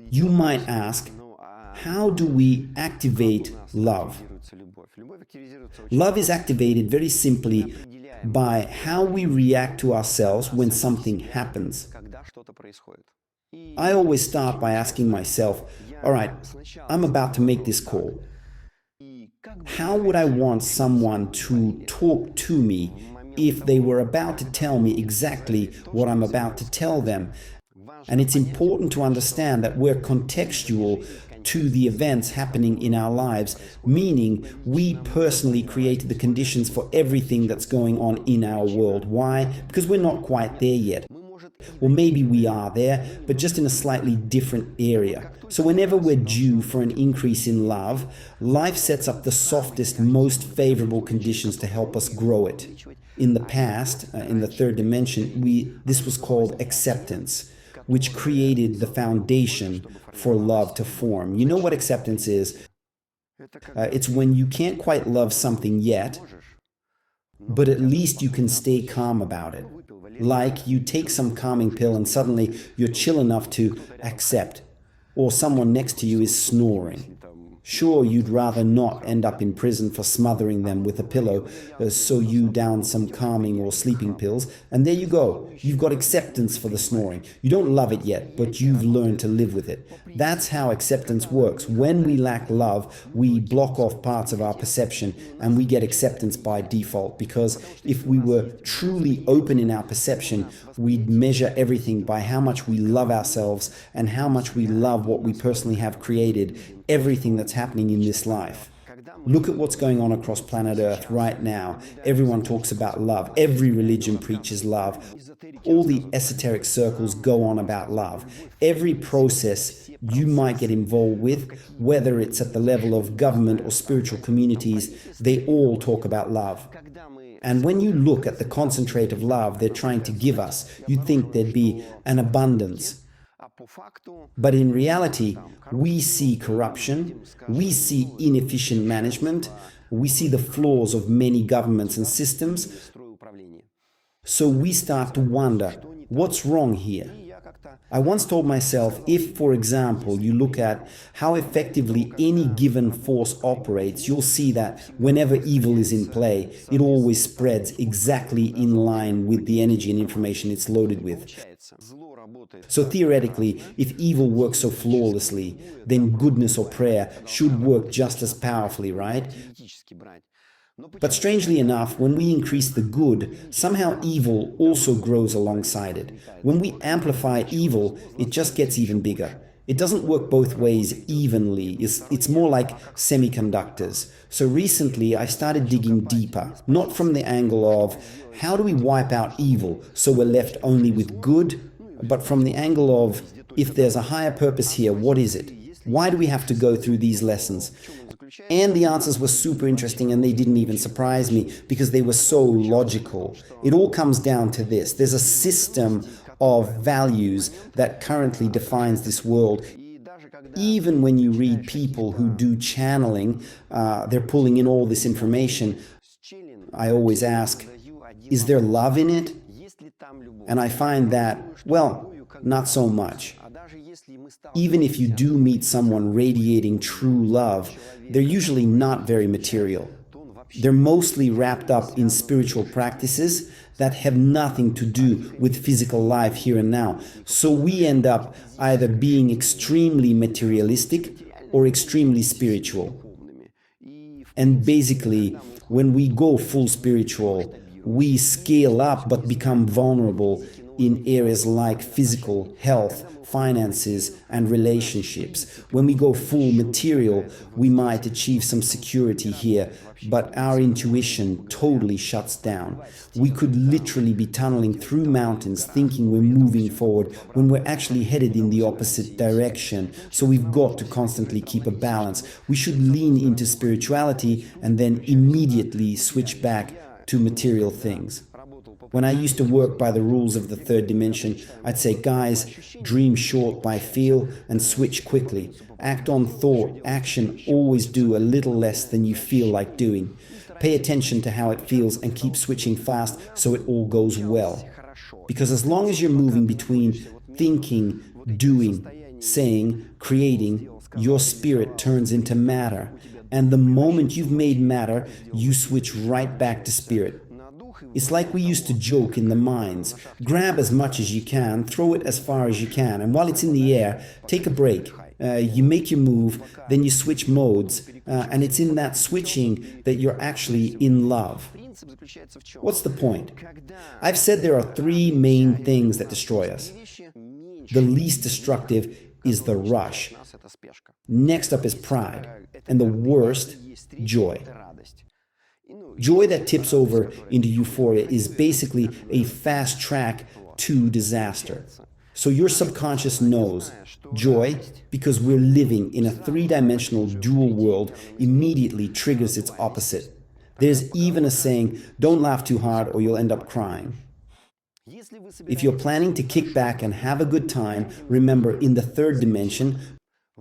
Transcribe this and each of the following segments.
You might ask, how do we activate love? Love is activated very simply by how we react to ourselves when something happens. I always start by asking myself, all right, I'm about to make this call. How would I want someone to talk to me if they were about to tell me exactly what I'm about to tell them? And it's important to understand that we're contextual to the events happening in our lives, meaning we personally created the conditions for everything that's going on in our world. Why? Because we're not quite there yet. Or maybe we are there, but just in a slightly different area. So whenever we're due for an increase in love, life sets up the softest, most favorable conditions to help us grow it. In the past, in the third dimension, this was called acceptance, which created the foundation for love to form. You know what acceptance is? It's when you can't quite love something yet, but at least you can stay calm about it. Like you take some calming pill and suddenly you're chill enough to accept, or someone next to you is snoring. Sure, you'd rather not end up in prison for smothering them with a pillow, so you down some calming or sleeping pills, and there you go. You've got acceptance for the snoring. You don't love it yet, but you've learned to live with it. That's how acceptance works. When we lack love, we block off parts of our perception, and we get acceptance by default, because if we were truly open in our perception, we'd measure everything by how much we love ourselves and how much we love what we personally have created, everything that's happening in this life. Look at what's going on across planet Earth right now. Everyone talks about love. Every religion preaches love. All the esoteric circles go on about love. Every process you might get involved with, whether it's at the level of government or spiritual communities, they all talk about love. And when you look at the concentrate of love they're trying to give us, you'd think there'd be an abundance. But in reality, we see corruption, we see inefficient management, we see the flaws of many governments and systems. So we start to wonder, what's wrong here? I once told myself, if, for example, you look at how effectively any given force operates, you'll see that whenever evil is in play, it always spreads exactly in line with the energy and information it's loaded with. So theoretically, if evil works so flawlessly, then goodness or prayer should work just as powerfully, right? But strangely enough, when we increase the good, somehow evil also grows alongside it. When we amplify evil, it just gets even bigger. It doesn't work both ways evenly. It's more like semiconductors. So recently I started digging deeper, not from the angle of how do we wipe out evil so we're left only with good, but from the angle of if there's a higher purpose here, what is it? Why do we have to go through these lessons? And the answers were super interesting, and they didn't even surprise me because they were so logical. It all comes down to this. There's a system of values that currently defines this world. Even when you read people who do channeling, they're pulling in all this information. I always ask, is there love in it? And I find that, well, not so much. Even if you do meet someone radiating true love, they're usually not very material. They're mostly wrapped up in spiritual practices that have nothing to do with physical life here and now. So we end up either being extremely materialistic or extremely spiritual. And basically, when we go full spiritual, we scale up but become vulnerable in areas like physical, health, finances, and relationships. When we go full material, we might achieve some security here, but our intuition totally shuts down. We could literally be tunneling through mountains thinking we're moving forward when we're actually headed in the opposite direction. So we've got to constantly keep a balance. We should lean into spirituality and then immediately switch back to material things. When I used to work by the rules of the third dimension, I'd say, guys, dream short by feel and switch quickly. Act on thought, action, always do a little less than you feel like doing. Pay attention to how it feels and keep switching fast so it all goes well. Because as long as you're moving between thinking, doing, saying, creating, your spirit turns into matter. And the moment you've made matter, you switch right back to spirit. It's like we used to joke in the mines. Grab as much as you can, throw it as far as you can, and while it's in the air, take a break. You make your move, then you switch modes, and it's in that switching that you're actually in love. What's the point? I've said there are three main things that destroy us. The least destructive is the rush. Next up is pride, and the worst, joy. Joy that tips over into euphoria is basically a fast track to disaster. So your subconscious knows joy, because we're living in a three-dimensional dual world, immediately triggers its opposite. There's even a saying, don't laugh too hard or you'll end up crying. If you're planning to kick back and have a good time, remember, in the third dimension,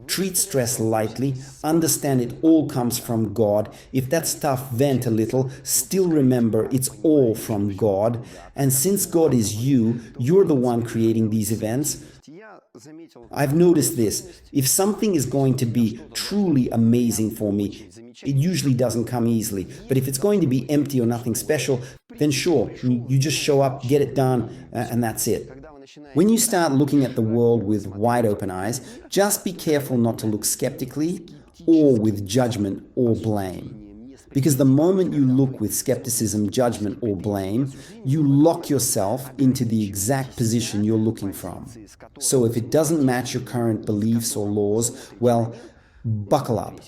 treat stress lightly, understand it all comes from God. If that's tough, vent a little, still remember it's all from God. And since God is you, you're the one creating these events. I've noticed this. If something is going to be truly amazing for me, it usually doesn't come easily. But if it's going to be empty or nothing special, then sure, you just show up, get it done, and that's it. When you start looking at the world with wide open eyes, just be careful not to look skeptically or with judgment or blame. Because the moment you look with skepticism, judgment, or blame, you lock yourself into the exact position you're looking from. So if it doesn't match your current beliefs or laws, well, buckle up.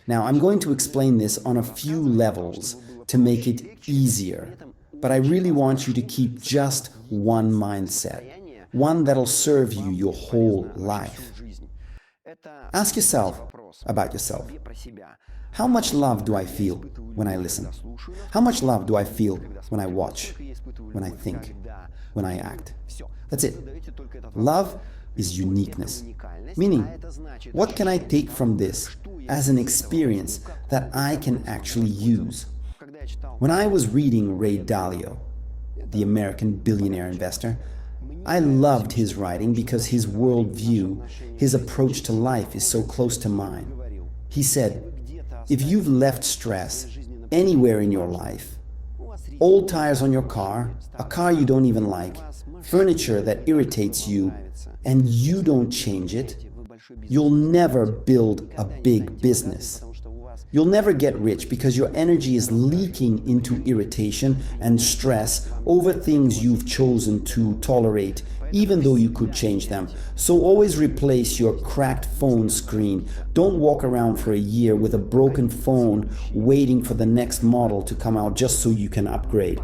Now, I'm going to explain this on a few levels to make it easier. But I really want you to keep just one mindset, one that'll serve you your whole life. Ask yourself about yourself. How much love do I feel when I listen? How much love do I feel when I watch, when I think, when I act? That's it. Love is uniqueness. Meaning, what can I take from this as an experience that I can actually use? When I was reading Ray Dalio, the American billionaire investor, I loved his writing because his worldview, his approach to life is so close to mine. He said, if you've left stress anywhere in your life, old tires on your car, a car you don't even like, furniture that irritates you, and you don't change it, you'll never build a big business. You'll never get rich because your energy is leaking into irritation and stress over things you've chosen to tolerate, even though you could change them. So always replace your cracked phone screen. Don't walk around for a year with a broken phone waiting for the next model to come out just so you can upgrade.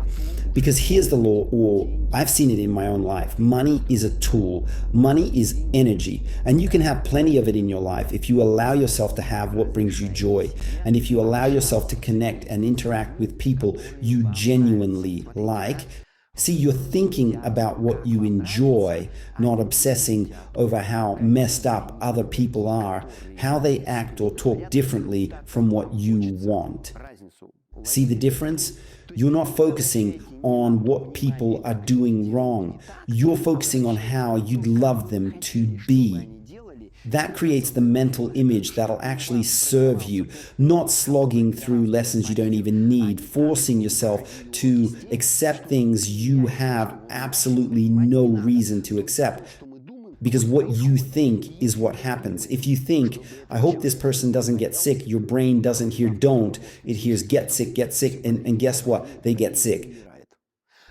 Because here's the law, or I've seen it in my own life. Money is a tool. Money is energy. And you can have plenty of it in your life if you allow yourself to have what brings you joy. And if you allow yourself to connect and interact with people you genuinely like. See, you're thinking about what you enjoy, not obsessing over how messed up other people are, how they act or talk differently from what you want. See the difference? You're not focusing on what people are doing wrong. You're focusing on how you'd love them to be. That creates the mental image that'll actually serve you, not slogging through lessons you don't even need, forcing yourself to accept things you have absolutely no reason to accept. Because what you think is what happens. If you think, I hope this person doesn't get sick, your brain doesn't hear don't, it hears get sick, and guess what? They get sick.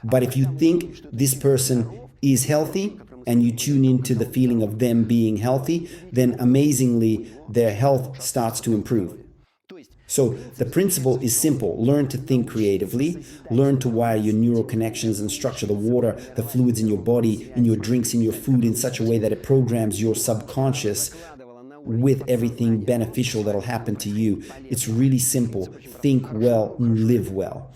But if you think this person is healthy, and you tune into the feeling of them being healthy, then amazingly, their health starts to improve. So the principle is simple. Learn to think creatively, learn to wire your neural connections and structure the water, the fluids in your body, in your drinks, in your food in such a way that it programs your subconscious with everything beneficial that'll happen to you. It's really simple. Think well, live well.